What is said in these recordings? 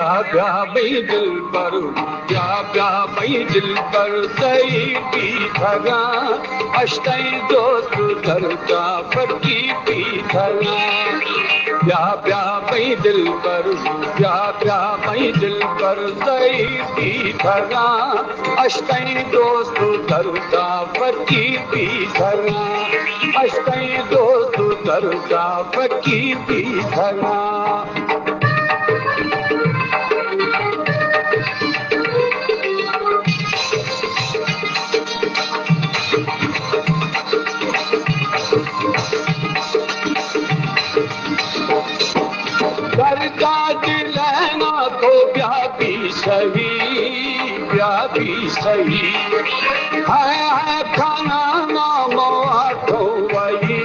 प्या भई दिल पर प्या भई दिल पर सही पी धरा अष्टई दोस्त धरता फकी पी धरा प्या भई दिल पर प्या भई दिल पर सही पी धरा अष्टई दोस्त धरता फकी पी धरा अष्टई दोस्त धरता फकी पी धरा करता दिलना तो प्या भी सही है खाना नाम आठो वही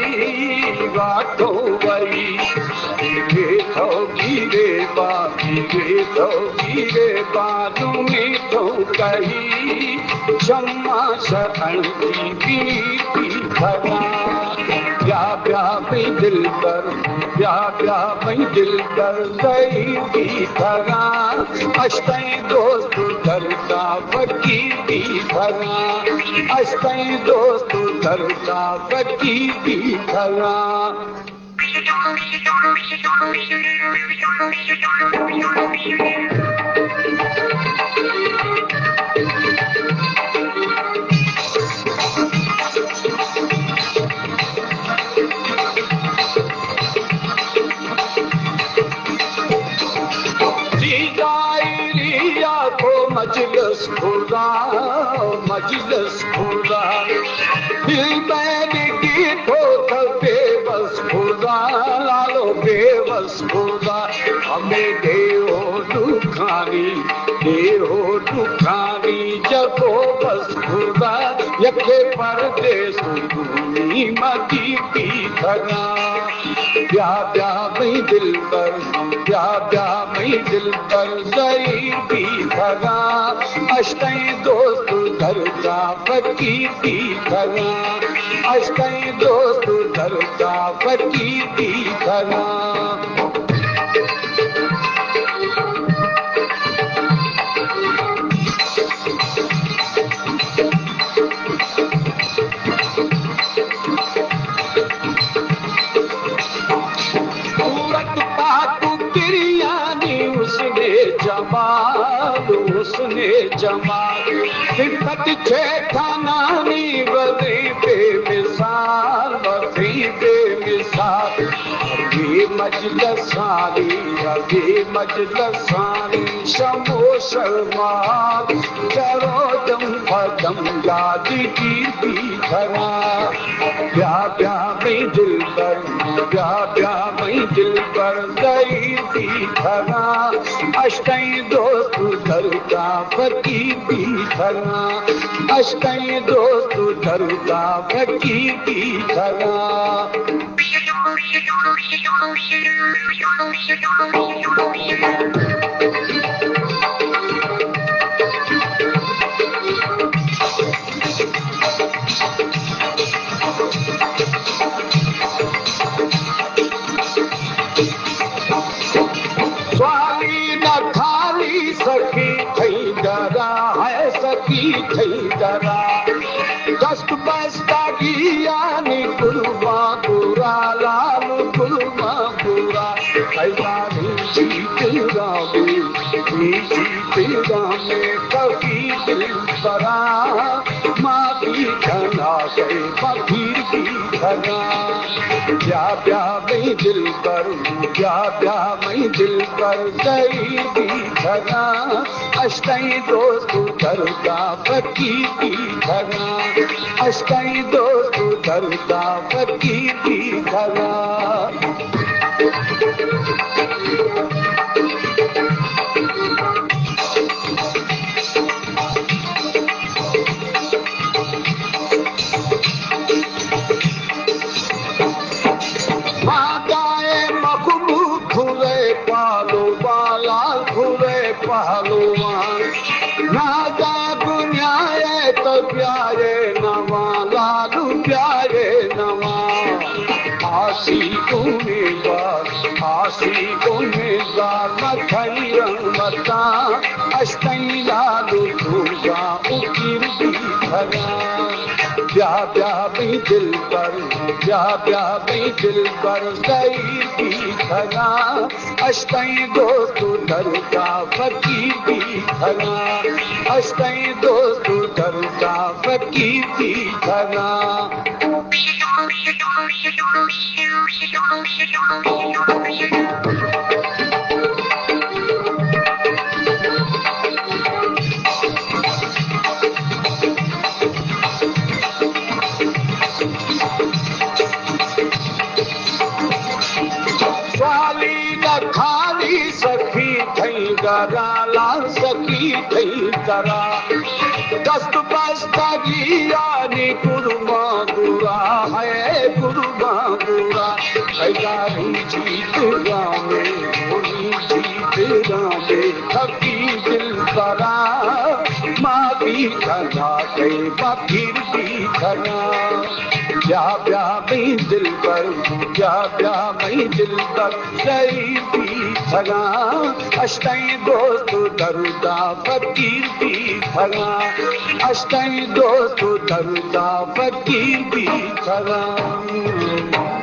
गिरे तो गिरे बाजू में तो कही क्षमा शरण की भरा प्या भई दिल पर प्या भई दिल पर सही की धरा अष्टई दोस्त धरता फकी की धरा अष्टई दोस्त धरता फकी की धरा मजलिस खुदा दिल मैंने की ठोक बेबस खुदा लालो बेबस खुदा हमें देहो दुखानी जगो बस खुदा यके परदेस दूनी मदी पी धरा प्या भई दिल पर प्या भई दिल पर सही पी धरा अष्टई दोस्त धरता फकी पी धरा अष्टई दोस्त धरता फकी पी धरा उसने जमाल सिफत छे खानानी वज़ी बेमिसाल मजलसानी शमो शर्माल चरो दम फदम यादी की भी धरा प्या भई दिल पर प्या भई दिल पर सही भी धरा अष्टई दोस्त धरता फकी भी धरा अष्टई दोस्त धरता फकी भी धरा स्वाली न खाली सखी थई डरा है सखी थई डरा कष्ट बसता गियानी गुरुमा बुरा लाल गुरुमा बुरा ऐलानी जीत रामे कभी दिल बरा माँ की धना गए फकीर की धना प्या भई दिल पर प्या भई दिल पर सही भी धना अष्टई दोस्त धरता फकी की धना अष्टई दोस्त धरता फकी की धना पहलवान नागा गुनियाए तो प्यारे नवा लालू प्यारे नवा आसी उम्मीदवार वासी उमेदवार मथई मता अष्टई लालू दूगा उकीर भी खरा ब्या ब्या भी दिल पर ब्या ब्या भी दिल पर सही भी खरा अष्टई दोस्त दरदा फकीर भी खरा अष्टई दोस्त दरदा फकीर भी खरा खाली सखी थई गराला सखी थई करा दस्त बस्तगी यानी गुरु मांगुरा है गुरु मांगुरा हजारी जीत रामे होली जीत रामे थकी दिल करा मावी खना कई बकीर भी खना ब्या ब्या मई दिल पर ब्या ब्या मई दिल पर सही भी खना अष्टई दोस्त दरुदा फकीर भी खना अष्टई दोस्त दरुदा फकीर भी खना